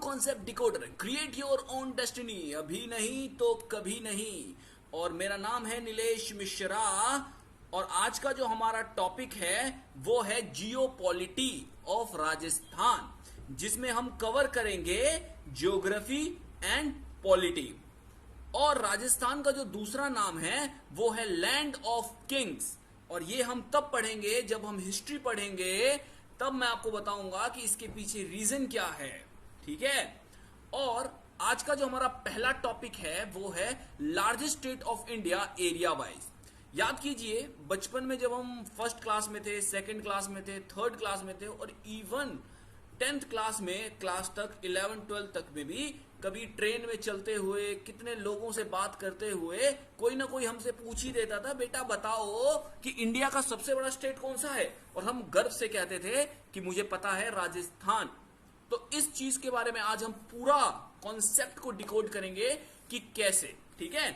Concept decoder, create your own destiny, अभी नहीं तो कभी नहीं। और मेरा नाम है नीलेश मिश्रा और आज का जो हमारा टॉपिक है वो है जियो पॉलिटी ऑफ राजस्थान, जिसमें हम कवर करेंगे ज्योग्राफी एंड पॉलिटी। और राजस्थान का जो दूसरा नाम है वो है लैंड ऑफ किंग्स, और ये हम तब पढ़ेंगे जब हम हिस्ट्री पढ़ेंगे, तब मैं आपको बताऊंगा कि इसके पीछे रीजन क्या है। ठीक है। और आज का जो हमारा पहला टॉपिक है वो है largest state of India area wise. याद कीजिए, बचपन में जब हम फर्स्ट क्लास में थे, सेकंड क्लास में थे, थर्ड क्लास में थे और इवन 10th क्लास में, क्लास तक 11 12 तक में भी कभी ट्रेन में चलते हुए, कितने लोगों से बात करते हुए कोई ना कोई हमसे पूछ ही देता था, बेटा बताओ कि इंडिया का सबसे बड़ा स्टेट कौन सा है, और हम गर्व से कहते थे कि मुझे पता है, राजस्थान। तो इस चीज के बारे में आज हम पूरा कॉन्सेप्ट को डिकोड करेंगे कि कैसे। ठीक है।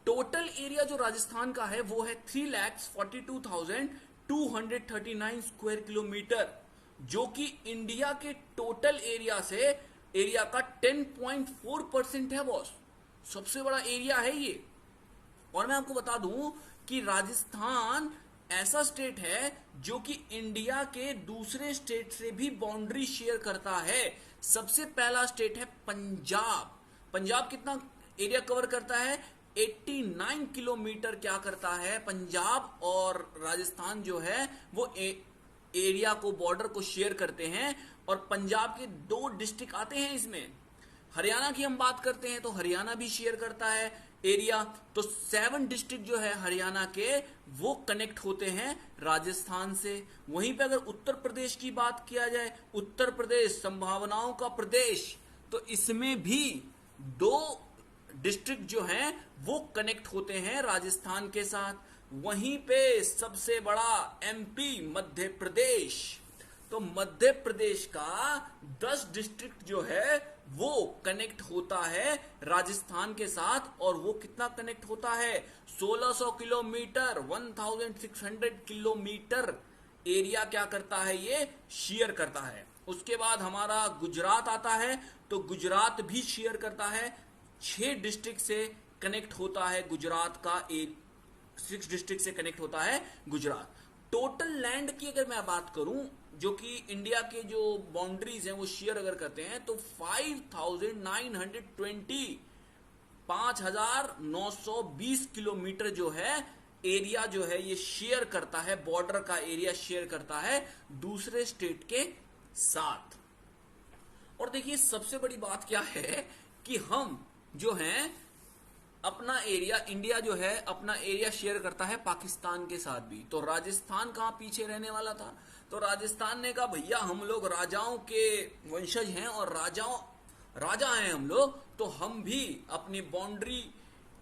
टोटल एरिया जो राजस्थान का है वो है 3,42,239 स्क्वायर किलोमीटर, जो कि इंडिया के टोटल एरिया से एरिया का 10.4% है बॉस। सबसे बड़ा एरिया है ये। और मैं आपको बता दूं कि राजस्थान ऐसा स्टेट है जो कि इंडिया के दूसरे स्टेट से भी बाउंड्री शेयर करता है। सबसे पहला स्टेट है पंजाब। पंजाब कितना एरिया कवर करता है? 89 किलोमीटर क्या करता है पंजाब और राजस्थान जो है वो एरिया को, बॉर्डर को शेयर करते हैं। और पंजाब के 2 डिस्ट्रिक्ट आते हैं इसमें। हरियाणा की हम बात करते हैं तो हरियाणा भी शेयर करता है एरिया। तो 7 डिस्ट्रिक्ट जो है हरियाणा के वो कनेक्ट होते हैं राजस्थान से। वहीं पे अगर उत्तर प्रदेश की बात किया जाए, उत्तर प्रदेश संभावनाओं का प्रदेश, तो इसमें भी 2 डिस्ट्रिक्ट जो हैं वो कनेक्ट होते हैं राजस्थान के साथ। वहीं पे सबसे बड़ा एमपी मध्य प्रदेश, तो मध्य प्रदेश का 10 डिस्ट्रिक्ट जो है वो कनेक्ट होता है राजस्थान के साथ। और वो कितना कनेक्ट होता है? 1600 किलोमीटर, 1600 किलोमीटर एरिया क्या करता है, ये शेयर करता है। उसके बाद हमारा गुजरात आता है, तो गुजरात भी शेयर करता है। 6 डिस्ट्रिक्ट से कनेक्ट होता है गुजरात का, 6 डिस्ट्रिक्ट से कनेक्ट होता है गुजरात। टोटल लैंड की अगर मैं बात करूं, जो कि इंडिया के जो बाउंड्रीज हैं वो शेयर अगर करते हैं, तो 5,920 5,920 किलोमीटर जो है एरिया जो है ये शेयर करता है, बॉर्डर का एरिया शेयर करता है दूसरे स्टेट के साथ। और देखिए सबसे बड़ी बात क्या है कि हम जो हैं अपना एरिया, इंडिया जो है अपना एरिया शेयर करता है पाकिस्तान के साथ भी। तो राजस्थान कहां पीछे रहने वाला था? तो राजस्थान ने कहा भैया हम लोग राजाओं के वंशज हैं और राजा हैं हम लोग, तो हम भी अपनी बाउंड्री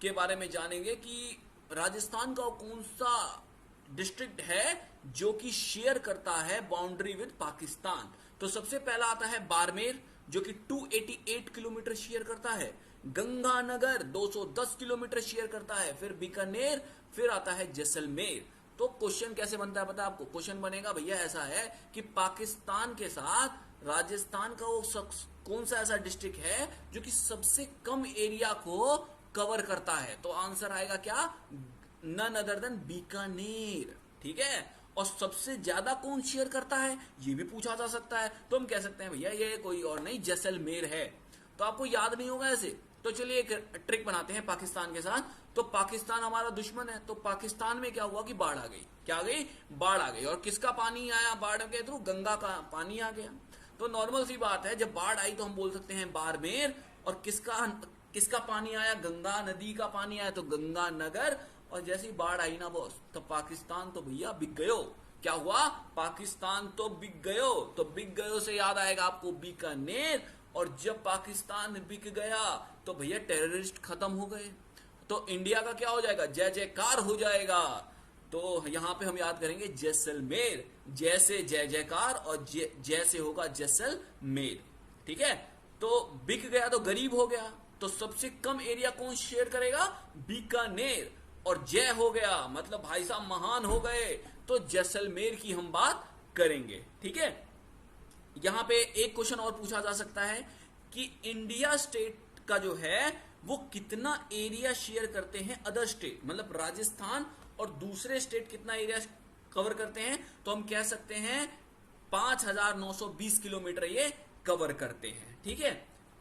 के बारे में जानेंगे कि राजस्थान का कौन सा डिस्ट्रिक्ट है जो कि शेयर करता है बाउंड्री विद पाकिस्तान। तो सबसे पहला आता है बाड़मेर, जो कि 288 किलोमीटर शेयर करता है। गंगानगर 210 किलोमीटर शेयर करता है। फिर बीकानेर, फिर आता है जैसलमेर। तो क्वेश्चन कैसे बनता है पता है आपको? क्वेश्चन बनेगा भैया ऐसा है कि पाकिस्तान के साथ राजस्थान का वो कौन सा ऐसा डिस्ट्रिक्ट है जो कि सबसे कम एरिया को कवर करता है। तो आंसर आएगा क्या? None other than Bikaner. ठीक है। और सबसे ज्यादा कौन शेयर करता है ये भी पूछा जा सकता है। तो हम कह सकते हैं भैया ये कोई और नहीं, जैसलमेर है। तो आपको याद नहीं होगा ऐसे, तो चलिए एक ट्रिक बनाते हैं पाकिस्तान के साथ। तो पाकिस्तान हमारा दुश्मन है, तो पाकिस्तान में क्या हुआ कि बाढ़ आ गई। क्या आ गई? बाढ़ आ गई। और किसका पानी आया बाढ़ के थ्रू? गंगा का पानी आ गया। तो नॉर्मल सी बात है, जब बाढ़ आई तो हम बोल सकते हैं बाड़मेर। और किसका पानी आया? गंगा नदी का पानी आया, तो गंगा नगर। और जैसी बाढ़ आई ना बॉस, तो पाकिस्तान तो भैया बिक गयो। क्या हुआ? पाकिस्तान तो बिक गयो। तो बिक गयो से याद आएगा आपको बीकानेर। और जब पाकिस्तान बिक गया तो भैया टेररिस्ट खत्म हो गए। तो इंडिया का क्या हो जाएगा? जय जयकार हो जाएगा। तो यहां पे हम याद करेंगे जैसलमेर, जैसे जय जयकार और जैसे होगा जैसलमेर। ठीक है। तो बिक गया तो गरीब हो गया, तो सबसे कम एरिया कौन शेयर करेगा? बीकानेर। और जय हो गया मतलब भाई साहब महान हो गए, तो जैसलमेर की हम बात करेंगे। ठीक है। यहां पे एक क्वेश्चन और पूछा जा सकता है कि इंडिया स्टेट का जो है वो कितना एरिया शेयर करते हैं अदर स्टेट, मतलब राजस्थान और दूसरे स्टेट कितना एरिया कवर करते हैं, तो हम कह सकते हैं 5,920 किलोमीटर ये कवर करते हैं। ठीक है,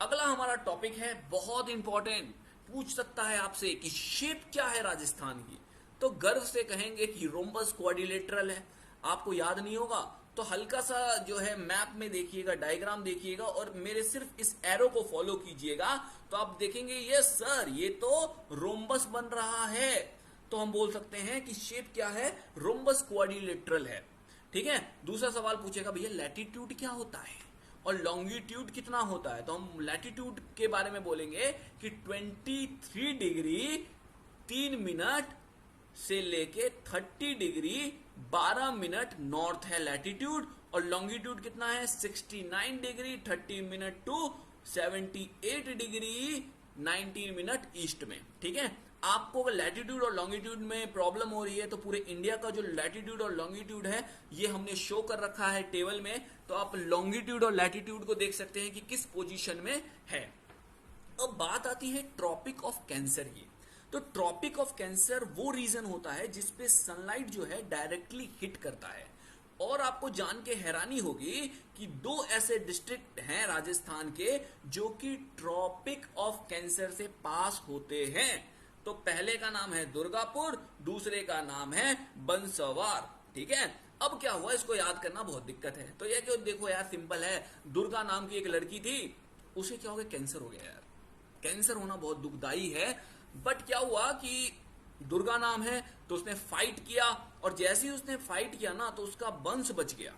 अगला हमारा टॉपिक है बहुत इंपॉर्टेंट, पूछ सकता है आपसे कि शेप क्या है राजस्थान की, तो गर्व से कहेंगे कि रोम्बस क्वाड्रिलेटरल है। आपको याद नहीं होगा तो हल्का सा जो है मैप में देखिएगा, डायग्राम देखिएगा और मेरे सिर्फ इस एरो को फॉलो कीजिएगा तो आप देखेंगे यस सर ये तो रोम्बस बन रहा है। तो हम बोल सकते हैं कि शेप क्या है, रोम्बस क्वाड्रिलेटरल है। ठीक है, दूसरा सवाल पूछेगा भैया लैटिट्यूड क्या होता है और लॉन्गिट्यूड कितना होता है, तो हम लैटिट्यूड के बारे में बोलेंगे कि 23 डिग्री 3 मिनट से लेके 30 डिग्री 12 मिनट नॉर्थ है लैटिट्यूड, और लॉन्गिट्यूड कितना है 69 degree 30 minute to 78 degree 19 minute east में। ठीक है, आपको अगर लैटिट्यूड और लॉन्गिट्यूड में प्रॉब्लम हो रही है तो पूरे इंडिया का जो लैटिट्यूड और लॉन्गिट्यूड है ये हमने शो कर रखा है टेबल में, तो आप लॉन्गिट्यूड और लैटिट्यूड को देख सकते हैं कि किस पोजीशन में है। अब बात आती है ट्रॉपिक ऑफ कैंसर की, तो ट्रॉपिक ऑफ कैंसर वो रीजन होता है जिसपे सनलाइट जो है डायरेक्टली हिट करता है। और आपको जान के हैरानी होगी कि 2 ऐसे डिस्ट्रिक्ट हैं राजस्थान के जो कि ट्रॉपिक ऑफ कैंसर से पास होते हैं। तो पहले का नाम है दुर्गापुर, दूसरे का नाम है बंसवार। ठीक है, अब क्या हुआ इसको याद करना बहुत दिक्कत है, तो ये क्यों, देखो यार सिंपल है, दुर्गा नाम की एक लड़की थी, उसे क्या हो गया, कैंसर हो गया यार। कैंसर होना बहुत दुखदाई है, बट क्या हुआ कि दुर्गा नाम है तो उसने फाइट किया, और जैसे ही उसने फाइट किया ना तो उसका वंश बच गया,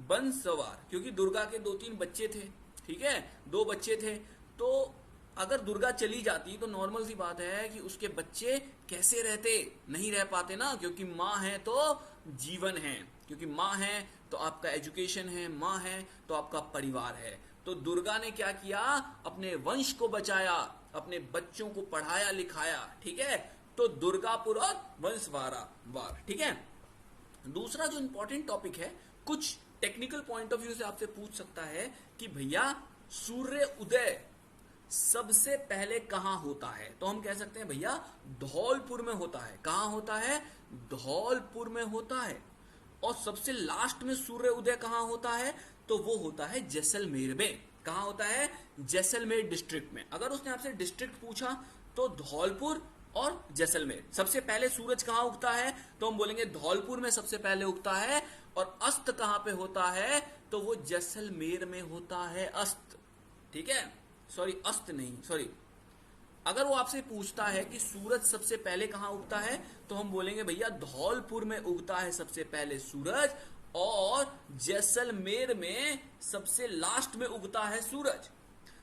बंसवार, क्योंकि दुर्गा के 2-3 बच्चे थे। ठीक है, 2 बच्चे थे, तो अगर दुर्गा चली जाती तो नॉर्मल सी बात है कि उसके बच्चे कैसे रहते, नहीं रह पाते ना, क्योंकि माँ है तो जीवन है, क्योंकि माँ है तो आपका एजुकेशन है, माँ है तो आपका परिवार है। तो दुर्गा ने क्या किया, अपने वंश को बचाया, अपने बच्चों को पढ़ाया लिखाया। ठीक है, तो दुर्गापुर और वंशवारा वार। ठीक है, दूसरा जो इंपॉर्टेंट टॉपिक है, कुछ टेक्निकल पॉइंट ऑफ व्यू से आपसे पूछ सकता है कि भैया सूर्य उदय सबसे पहले कहां होता है, तो हम कह सकते हैं भैया धौलपुर में होता है। कहां होता है, धौलपुर में होता है। और सबसे लास्ट में सूर्य उदय कहां होता है, तो वो होता है जैसलमेर में। कहां होता है, जैसलमेर डिस्ट्रिक्ट में। अगर उसने आपसे डिस्ट्रिक्ट पूछा तो धौलपुर और जैसलमेर। सबसे पहले सूरज कहां उगता है, तो हम बोलेंगे धौलपुर में सबसे पहले उगता है, और अस्त कहां पे होता है, तो वो जैसलमेर में होता है अस्त। ठीक है, सॉरी अस्त नहीं, सॉरी, अगर वो आपसे पूछता है कि सूरज सबसे पहले कहां उगता है, तो हम बोलेंगे भैया धौलपुर में उगता है सबसे पहले सूरज, और जैसलमेर में सबसे लास्ट में उगता है सूरज।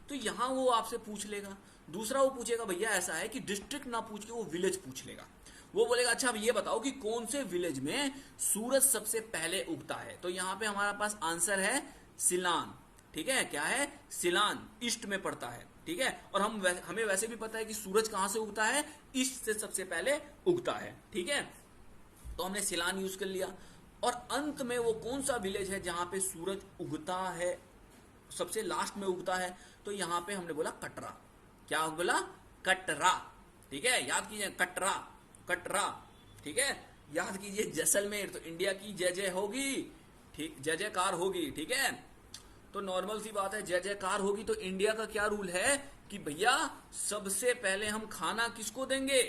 तो यहां वो आपसे पूछ लेगा। दूसरा वो पूछेगा भैया ऐसा है कि डिस्ट्रिक्ट ना पूछ के वो विलेज पूछ लेगा। वो बोलेगा अच्छा अब ये बताओ कि कौन से विलेज में सूरज सबसे पहले उगता है, तो यहां पे हमारा पास आंसर है सिलान। ठीक है, क्या है, सिलान, ईस्ट में पड़ता है। ठीक है, और हमें वैसे भी पता है कि सूरज कहां से उगता है, ईस्ट से सबसे पहले उगता है। ठीक है, तो हमने सिलान यूज कर लिया। और अंत में वो कौन सा विलेज है जहां पे सूरज उगता है, सबसे लास्ट में उगता है, तो यहां पे हमने बोला कटरा। क्या बोला, कटरा। ठीक है, याद कीजिए कटरा, कटरा। ठीक है, याद कीजिए जैसलमेर, तो इंडिया की जय जय होगी, ठीक, जय जयकार होगी। ठीक है, तो नॉर्मल सी बात है, जय जयकार होगी। तो इंडिया का क्या रूल है कि भैया सबसे पहले हम खाना किसको देंगे,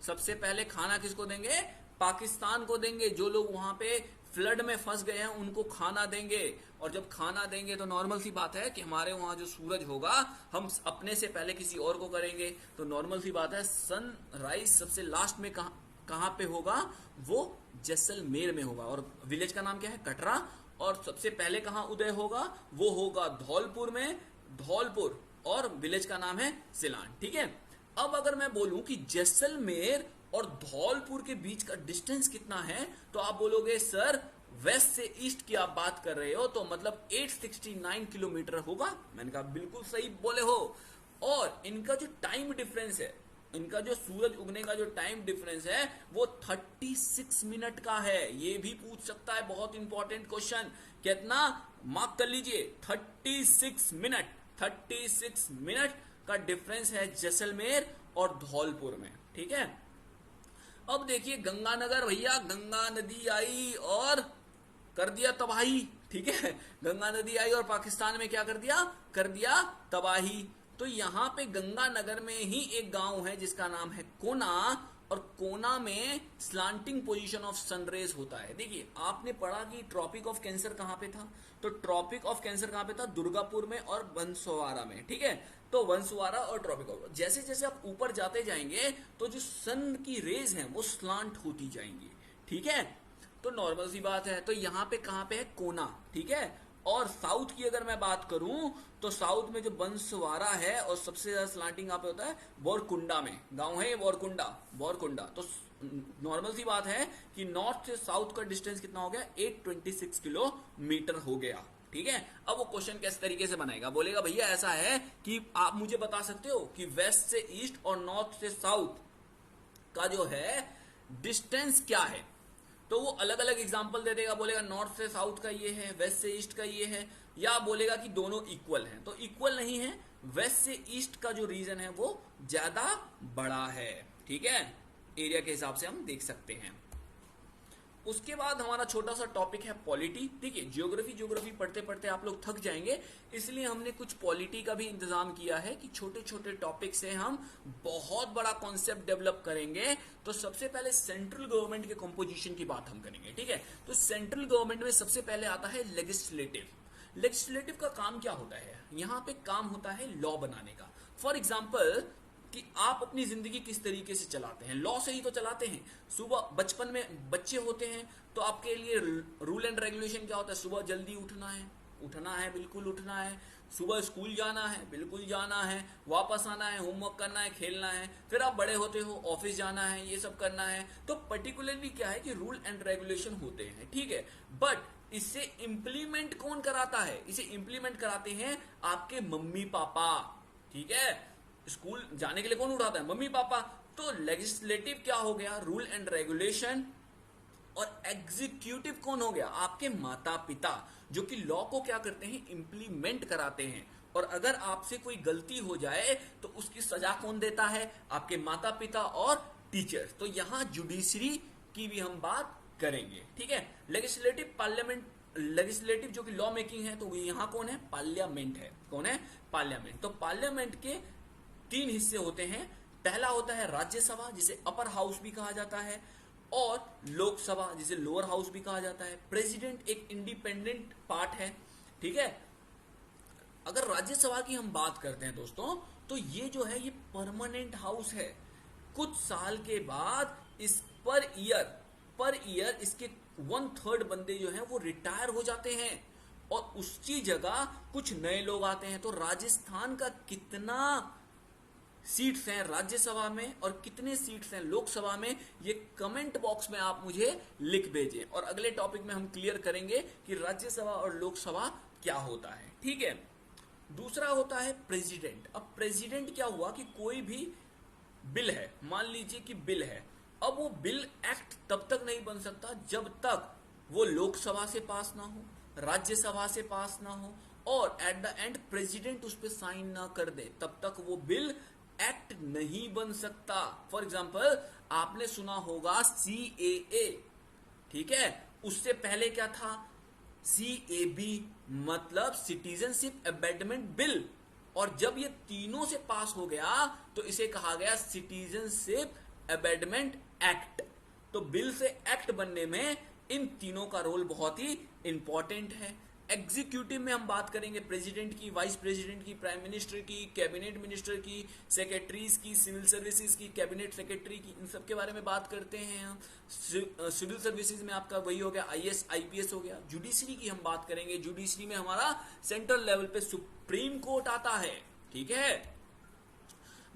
सबसे पहले खाना किसको देंगे, पाकिस्तान को देंगे। जो लोग वहां पे फ्लड में फंस गए हैं उनको खाना देंगे, और जब खाना देंगे तो नॉर्मल सी बात है कि हमारे वहां जो सूरज होगा हम अपने से पहले किसी और को करेंगे। तो नॉर्मल सी बात है सनराइज सबसे लास्ट में कहां पे होगा, वो जैसलमेर में होगा। और विलेज का नाम क्या है, कटरा। और सबसे पहले कहां उदय होगा, वो होगा धौलपुर में, धौलपुर, और विलेज का नाम है सिलान। ठीक है, अब अगर मैं बोलूं कि जैसलमेर और धौलपुर के बीच का डिस्टेंस कितना है, तो आप बोलोगे सर वेस्ट से ईस्ट की आप बात कर रहे हो, तो मतलब 869 किलोमीटर होगा। मैंने कहा बिल्कुल सही बोले हो। और इनका जो टाइम डिफरेंस है, इनका जो सूरज उगने का जो टाइम डिफरेंस है वो 36 मिनट का है। ये भी पूछ सकता है, बहुत इंपॉर्टेंट क्वेश्चन। कितना, मार्क कर लीजिए, 36 मिनट। 36 मिनट का डिफरेंस है जैसलमेर और धौलपुर में। ठीक है, अब देखिए गंगानगर, भैया गंगा नदी आई और कर दिया तबाही। ठीक है, गंगा नदी आई और पाकिस्तान में क्या कर दिया तबाही। तो यहां पे गंगानगर में ही एक गांव है जिसका नाम है कोना, और कोना में स्लांटिंग पोजीशन ऑफ सनरेज होता है। देखिए आपने पढ़ा कि ट्रॉपिक ऑफ कैंसर कहां पे था, तो ट्रॉपिक ऑफ कैंसर कहां पे था, दुर्गापुर में और बंसवाड़ा में। ठीक है, तो बंसवाड़ा और ट्रॉपिक ऑफ, जैसे जैसे आप ऊपर जाते जाएंगे तो जो सन की रेज हैं वो स्लांट होती जाएंगी। ठीक है, तो नॉर्मल सी बात है। तो यहाँ पे कहां पे है, कोना। ठीक है, और साउथ की अगर मैं बात करूं तो साउथ में जो बंसवाड़ा है और सबसे ज्यादा स्लांटिंग यहाँ पे होता है बोरकुंडा में, गांव है बोरकुंडा। तो नॉर्मल सी बात है कि नॉर्थ से साउथ का डिस्टेंस कितना हो गया, 826 किलोमीटर हो गया। ठीक है, अब वो क्वेश्चन किस तरीके से बनाएगा, बोलेगा भैया ऐसा है कि आप मुझे बता सकते हो कि वेस्ट से ईस्ट और नॉर्थ से साउथ का जो है डिस्टेंस क्या है। तो वो अलग अलग एग्जांपल दे देगा, बोलेगा नॉर्थ से साउथ का ये है, वेस्ट से ईस्ट का ये है, या बोलेगा कि दोनों इक्वल हैं। तो इक्वल नहीं है, वेस्ट से ईस्ट का जो रीजन है वो ज्यादा बड़ा है। ठीक है, एरिया के हिसाब से हम देख सकते हैं। उसके बाद हमारा छोटा सा टॉपिक है पॉलिटी। ठीक है, ज्योग्राफी पढ़ते पढ़ते आप लोग थक जाएंगे, इसलिए हमने कुछ पॉलिटी का भी इंतजाम किया है कि छोटे छोटे टॉपिक से हम बहुत बड़ा कॉन्सेप्ट डेवलप करेंगे। तो सबसे पहले सेंट्रल गवर्नमेंट के कंपोजिशन की बात हम करेंगे। ठीक है, तो सेंट्रल गवर्नमेंट में सबसे पहले आता है लेजिस्लेटिव का काम क्या होता है, यहाँ पे काम होता है लॉ बनाने का। फॉर एग्जाम्पल कि आप अपनी जिंदगी किस तरीके से चलाते हैं, लॉ से ही तो चलाते हैं। सुबह बचपन में बच्चे होते हैं तो आपके लिए रूल एंड रेगुलेशन क्या होता है, सुबह जल्दी उठना है, बिल्कुल उठना है, सुबह स्कूल जाना है, बिल्कुल जाना है, वापस आना है, होमवर्क करना है, खेलना है, फिर आप बड़े होते हो ऑफिस जाना है, ये सब करना है। तो पर्टिकुलरली क्या है कि रूल एंड रेगुलेशन होते हैं। ठीक है, बट इसे इंप्लीमेंट कौन कराता है, इसे इंप्लीमेंट कराते हैं आपके मम्मी पापा। ठीक है, स्कूल जाने के लिए कौन उठाता है, मम्मी पापा। तो लेजिस्लेटिव क्या हो गया, रूल एंड रेगुलेशन, और एग्जीक्यूटिव कौन हो गया, आपके माता पिता, जो कि लॉ को क्या करते हैं, इंप्लीमेंट कराते हैं। और अगर आपसे कोई गलती हो जाए तो उसकी सजा कौन देता है, आपके माता पिता और टीचर। तो यहां जुडिशरी की भी हम बात करेंगे। ठीक है, लेजिस्लेटिव जो कि लॉ मेकिंग है, तो यहां कौन है, पार्लियामेंट है। कौन है, पार्लियामेंट। तो पार्लियामेंट के 3 हिस्से होते हैं। पहला होता है राज्यसभा, जिसे अपर हाउस भी कहा जाता है, और लोकसभा, जिसे लोअर हाउस भी कहा जाता है। प्रेसिडेंट एक इंडिपेंडेंट पार्ट है। ठीक है, अगर राज्यसभा की हम बात करते हैं दोस्तों, तो ये जो है ये परमानेंट हाउस है। कुछ साल के बाद इस पर ईयर इसके 1/3 बंदे जो हैं वो रिटायर हो जाते हैं और उसकी जगह कुछ नए लोग आते हैं। तो राजस्थान का कितना सीट्स हैं राज्यसभा में और कितने सीट्स हैं लोकसभा में, ये कमेंट बॉक्स में आप मुझे लिख भेजें, और अगले टॉपिक में हम क्लियर करेंगे कि राज्यसभा और लोकसभा क्या होता है। ठीक है, दूसरा होता है प्रेसिडेंट। अब प्रेसिडेंट क्या हुआ कि कोई भी बिल है, मान लीजिए कि बिल है, अब वो बिल एक्ट तब तक नहीं बन सकता जब तक वो लोकसभा से पास ना हो, राज्यसभा से पास ना हो, और एट द एंड प्रेसिडेंट उस पर साइन ना कर दे, तब तक वो बिल एक्ट नहीं बन सकता। फॉर एग्जाम्पल आपने सुना होगा CAA। ठीक है, उससे पहले क्या था, CAB, मतलब सिटीजनशिप अमेंडमेंट बिल, और जब ये तीनों से पास हो गया तो इसे कहा गया सिटीजनशिप अमेंडमेंट एक्ट। तो बिल से एक्ट बनने में इन तीनों का रोल बहुत ही इंपॉर्टेंट है। एग्जीक्यूटिव में हम बात करेंगे प्रेसिडेंट की, वाइस प्रेसिडेंट की, प्राइम मिनिस्टर की, कैबिनेट मिनिस्टर की, सेक्रेटरीज की, सिविल सर्विसेज की, कैबिनेट सेक्रेटरी की, इन सब के बारे में बात करते हैं हम। सिविल सर्विसेज में आपका वही हो गया, IAS IPS हो गया। जुडिशरी की हम बात करेंगे, जुडिशरी में हमारा सेंट्रल लेवल पे सुप्रीम कोर्ट आता है। ठीक है,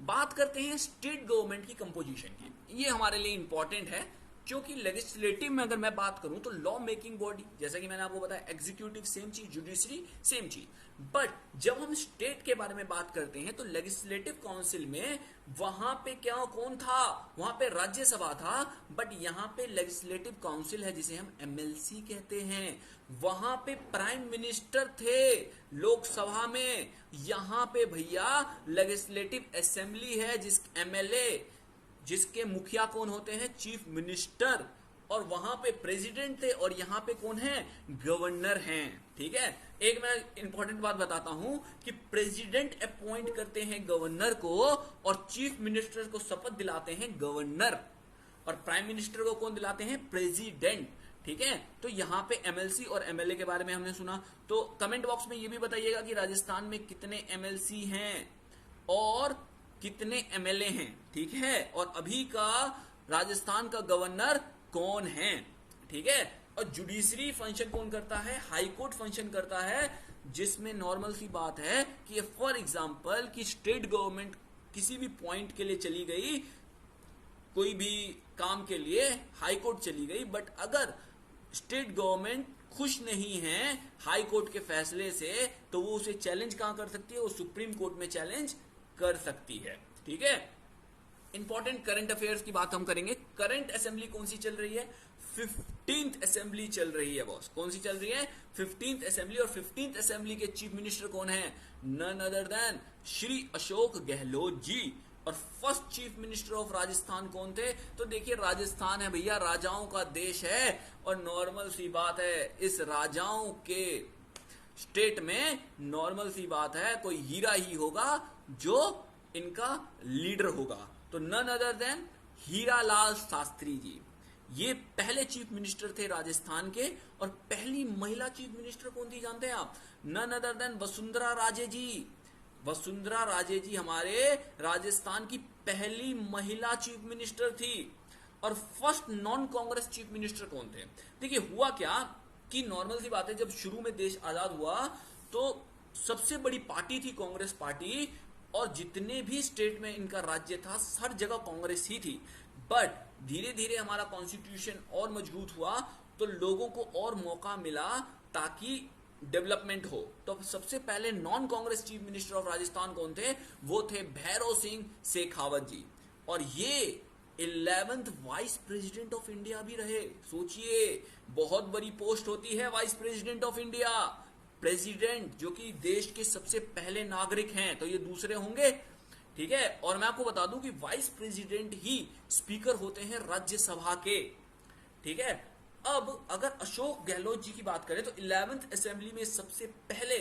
बात करते हैं स्टेट गवर्नमेंट की कंपोजिशन की, ये हमारे लिए इंपॉर्टेंट है। क्योंकि लेजिस्लेटिव में अगर मैं बात करूं तो लॉ मेकिंग बॉडी, जैसा कि मैंने आपको बताया, एग्जीक्यूटिव सेम चीज, जुडिशरी सेम चीज, बट जब हम स्टेट के बारे में बात करते हैं तो लेजिस्लेटिव काउंसिल में वहां पे क्या कौन था, वहां पे राज्यसभा था, बट यहां पे लेजिस्लेटिव काउंसिल है जिसे हम एमएलसी कहते हैं। वहां पे प्राइम मिनिस्टर थे लोकसभा में, यहां पे भैया लेजिस्लेटिव असेंबली है जिस एमएलए, जिसके मुखिया कौन होते हैं, चीफ मिनिस्टर, और वहां पे प्रेसिडेंट थे, और यहां पे कौन है, गवर्नर हैं। ठीक है, एक मैं इंपॉर्टेंट बात बताता हूं कि प्रेसिडेंट अपॉइंट करते हैं गवर्नर को, और चीफ मिनिस्टर को शपथ दिलाते हैं गवर्नर, और प्राइम मिनिस्टर को कौन दिलाते हैं, प्रेसिडेंट। ठीक है, तो यहां पे एमएलसी और एमएलए के बारे में हमने सुना। तो कमेंट बॉक्स में ये भी बताइएगा कि राजस्थान में कितने एमएलसी हैं और कितने एमएलए हैं। ठीक है, और अभी का राजस्थान का गवर्नर कौन है। ठीक है, और जुडिशरी फंक्शन कौन करता है, हाई कोर्ट फंक्शन करता है, जिसमें नॉर्मल सी बात है कि फॉर एग्जांपल कि स्टेट गवर्नमेंट किसी भी पॉइंट के लिए चली गई, कोई भी काम के लिए हाई कोर्ट चली गई, बट अगर स्टेट गवर्नमेंट खुश नहीं है हाई कोर्ट के फैसले से, तो वो उसे चैलेंज कहां कर सकती है, वो सुप्रीम कोर्ट में चैलेंज कर सकती है। ठीक है, इंपॉर्टेंट करंट अफेयर्स की बात हम करेंगे। करंट असेंबली कौन सी चल रही है, 15th असेंबली चल रही है बॉस। कौन सी चल रही है, 15th असेंबली, और 15th असेंबली के चीफ मिनिस्टर कौन है, none other than Shri Ashok Gehlot ji. और first chief minister of Rajasthan कौन थे, तो देखिए राजस्थान है भैया, राजाओं का देश है, और नॉर्मल सी बात है इस राजाओं के स्टेट में नॉर्मल सी बात है कोई हीरा ही होगा जो इनका लीडर होगा। तो none other than Hiralal Shastri ji, ये पहले चीफ मिनिस्टर थे राजस्थान के। और पहली महिला चीफ मिनिस्टर कौन थी जानते हैं आप, none other then Vasundhara Raje जी। वसुंधरा राजे जी हमारे राजस्थान की पहली महिला चीफ मिनिस्टर थी। और first non Congress chief minister कौन थे, देखिए हुआ क्या कि नॉर्मल सी बात है, जब शुरू में देश आजाद हुआ तो सबसे बड़ी पार्टी थी कांग्रेस पार्टी, और जितने भी स्टेट में इनका राज्य था हर जगह कांग्रेस ही थी। बट धीरे धीरे हमारा कॉन्स्टिट्यूशन और मजबूत हुआ, तो लोगों को और मौका मिला ताकि डेवलपमेंट हो। तो सबसे पहले non Congress chief minister of Rajasthan कौन थे, वो थे भैरव सिंह शेखावत जी। और ये 11th vice president of India भी रहे। सोचिए, बहुत बड़ी पोस्ट होती है vice president of India. President जो कि देश के सबसे पहले नागरिक हैं, तो ये दूसरे होंगे। ठीक है, और मैं आपको बता दूं कि वाइस प्रेसिडेंट ही स्पीकर होते हैं राज्यसभा के। ठीक है, अब अगर अशोक गहलोत जी की बात करें तो 11th असेंबली में सबसे पहले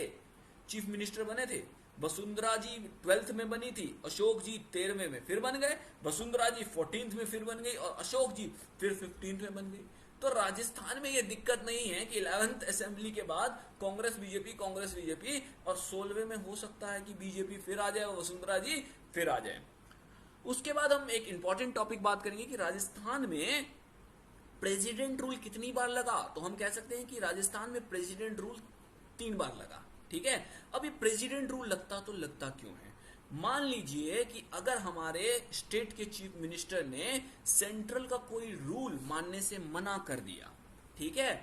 चीफ मिनिस्टर बने थे। वसुंधरा जी 12th में बनी थी, अशोक जी 13वें में फिर बन गए, वसुंधरा जी 14th में फिर बन गई, और अशोक जी फिर 15th में बन गई। तो राजस्थान में यह दिक्कत नहीं है कि 11th असेंबली के बाद कांग्रेस बीजेपी, और 16वें में हो सकता है कि बीजेपी फिर आ जाए और वसुंधरा जी फिर आ जाए। उसके बाद हम एक इंपॉर्टेंट टॉपिक बात करेंगे कि राजस्थान में प्रेसिडेंट रूल कितनी बार लगा। तो हम कह सकते हैं कि राजस्थान में प्रेसिडेंट रूल 3 बार लगा। ठीक है, अब ये प्रेसिडेंट रूल लगता तो लगता क्यों है, मान लीजिए कि अगर हमारे स्टेट के चीफ मिनिस्टर ने सेंट्रल का कोई रूल मानने से मना कर दिया, ठीक है,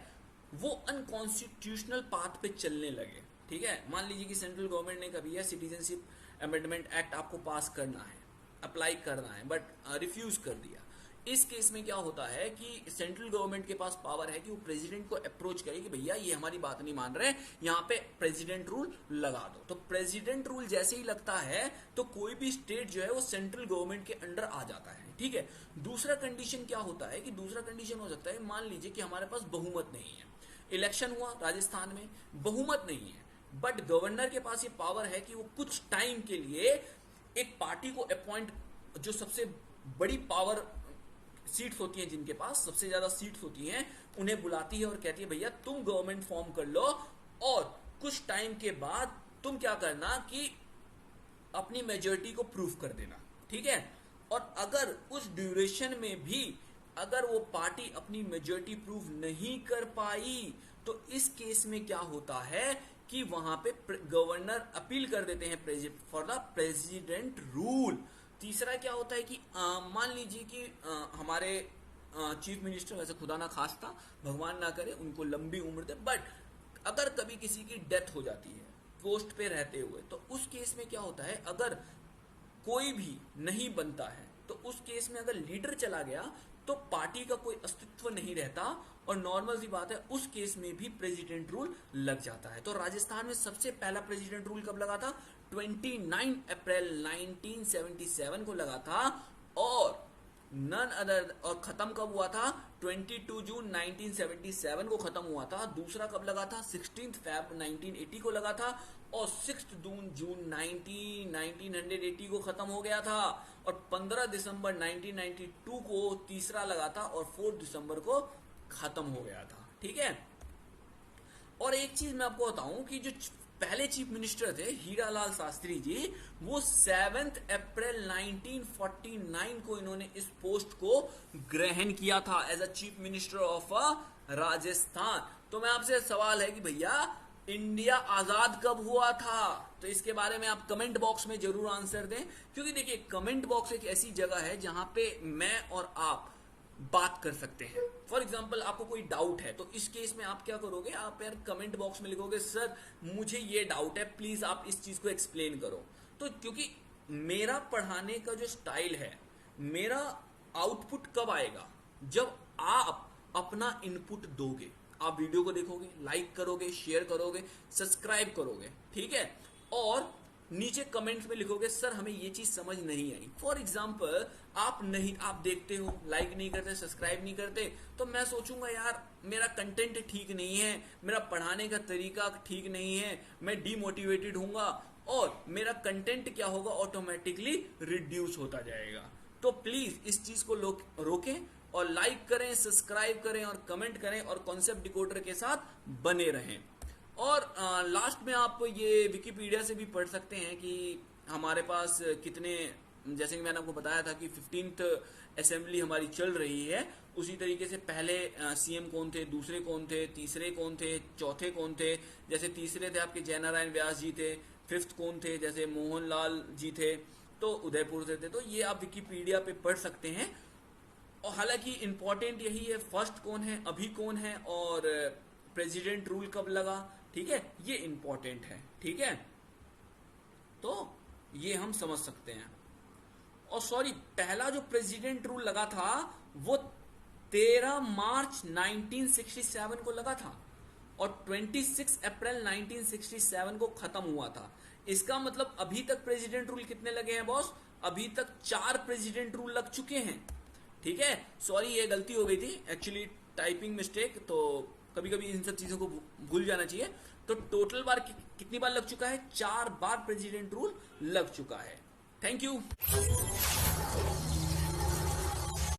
वो अनकॉन्स्टिट्यूशनल पाथ पे चलने लगे। ठीक है, मान लीजिए कि सेंट्रल गवर्नमेंट ने कभी है सिटीजनशिप अमेंडमेंट एक्ट आपको पास करना है, अप्लाई करना है, बट रिफ्यूज कर दिया। इस केस में क्या होता है कि सेंट्रल गवर्नमेंट के पास पावर है कि वो प्रेसिडेंट को अप्रोच करे कि भैया ये हमारी बात नहीं मान रहे, यहाँ पे प्रेसिडेंट रूल लगा दो। तो प्रेसिडेंट रूल जैसे ही लगता है तो कोई भी स्टेट जो है वो सेंट्रल गवर्नमेंट के अंडर आ जाता है। ठीक है, दूसरा कंडीशन क्या होता है कि दूसरा कंडीशन हो सकता है, मान लीजिए कि हमारे पास बहुमत नहीं है, इलेक्शन हुआ राजस्थान में, बहुमत नहीं है, बट गवर्नर के पास ये पावर है कि वो कुछ टाइम के लिए एक पार्टी को अपॉइंट, जो सबसे बड़ी पावर सीट्स होती हैं, जिनके पास सबसे ज्यादा सीट्स होती हैं, उन्हें बुलाती है और कहती है भैया तुम गवर्नमेंट फॉर्म कर लो, और कुछ टाइम के बाद तुम क्या करना कि अपनी मेजोरिटी को प्रूव कर देना। ठीक है, और अगर उस ड्यूरेशन में भी अगर वो पार्टी अपनी मेजोरिटी प्रूव नहीं कर पाई, तो इस केस में क्या होता है कि वहां पे गवर्नर अपील कर देते हैं फॉर द प्रेसिडेंट रूल। तीसरा क्या होता है कि मान लीजिए कि हमारे चीफ मिनिस्टर, वैसे खुदा ना खास्ता, भगवान ना करे उनको लंबी उम्र दे, बट अगर कभी किसी की डेथ हो जाती है पोस्ट पे रहते हुए, तो उस केस में क्या होता है, अगर कोई भी नहीं बनता है तो उस केस में अगर लीडर चला गया तो पार्टी का कोई अस्तित्व नहीं रहता, और नॉर्मल सी बात है उस केस में भी प्रेसिडेंट रूल लग जाता है। तो राजस्थान में सबसे पहला प्रेसिडेंट रूल कब लगा था? 29 अप्रैल 1977 को लगा था, और नन अदर, और खत्म कब हुआ था? 22 जून 1977 को खत्म हुआ था। दूसरा कब लगा था? 16 फैब 1980 को लगा था, और 6 जून 1980 को खत्म हो गया था, और 15 दिसंबर 1992 को तीसरा लगा था, और 4 दिसंबर को खत्म हो गया था। ठीक है। और एक चीज मैं आपको बताऊं कि जो पहले चीफ मिनिस्टर थे हीरालाल शास्त्री जी, वो 7 अप्रैल 1949 को इन्होंने इस पोस्ट को ग्रहण किया था as a chief minister of Rajasthan. तो मैं आपसे सवाल है कि भैया इंडिया आजाद कब हुआ था? तो इसके बारे में आप कमेंट बॉक्स में जरूर आंसर दें, क्योंकि देखिए कमेंट बॉक्स एक ऐसी जगह है जहां पे मैं और आप बात कर सकते हैं। फॉर एग्जाम्पल आपको कोई डाउट है तो इस केस में आप क्या करोगे, आप यार कमेंट बॉक्स में लिखोगे सर मुझे ये डाउट है, प्लीज आप इस चीज को एक्सप्लेन करो। तो क्योंकि मेरा पढ़ाने का जो स्टाइल है, मेरा आउटपुट कब आएगा? जब आप अपना इनपुट दोगे। आप वीडियो को देखोगे, लाइक करोगे, शेयर करोगे, सब्सक्राइब करोगे, ठीक है, और नीचे कमेंट में लिखोगे सर हमें ये चीज समझ नहीं आई। फॉर एग्जाम्पल आप देखते हो, लाइक नहीं करते, सब्सक्राइब नहीं करते, तो मैं सोचूंगा यार मेरा कंटेंट ठीक नहीं है, मेरा पढ़ाने का तरीका ठीक नहीं है, मैं डीमोटिवेटेड होऊंगा, और मेरा कंटेंट क्या होगा, ऑटोमेटिकली रिड्यूस होता जाएगा। तो प्लीज इस चीज को रोकें और लाइक करें, सब्सक्राइब करें और कमेंट करें, और कॉन्सेप्ट डिकोडर के साथ बने रहें। और लास्ट में आप ये विकिपीडिया से भी पढ़ सकते हैं कि हमारे पास कितने, जैसे कि मैंने आपको बताया था कि 15th असेंबली हमारी चल रही है, उसी तरीके से पहले सीएम कौन थे, दूसरे कौन थे, तीसरे कौन थे, चौथे कौन थे। जैसे तीसरे थे आपके जयनारायण व्यास जी थे, 5th कौन थे, जैसे मोहनलाल जी थे, तो उदयपुर से थे। तो ये आप विकिपीडिया पे पढ़ सकते हैं। और हालांकि इंपॉर्टेंट यही है, फर्स्ट कौन है, अभी कौन है, और प्रेसिडेंट रूल कब लगा, ठीक है, ये इंपॉर्टेंट है। ठीक है, तो ये हम समझ सकते हैं। और सॉरी, पहला जो प्रेसिडेंट रूल लगा था वो 13 मार्च 1967 को लगा था, और 26 अप्रैल 1967 को खत्म हुआ था। इसका मतलब अभी तक प्रेसिडेंट रूल कितने लगे हैं बॉस? अभी तक 4 प्रेसिडेंट रूल लग चुके हैं। ठीक है, सॉरी ये गलती हो गई थी, एक्चुअली टाइपिंग मिस्टेक, तो कभी कभी इन सब चीजों को भूल जाना चाहिए। तो टोटल बार कितनी बार लग चुका है? 4 बार प्रेसिडेंट रूल लग चुका है। Thank you.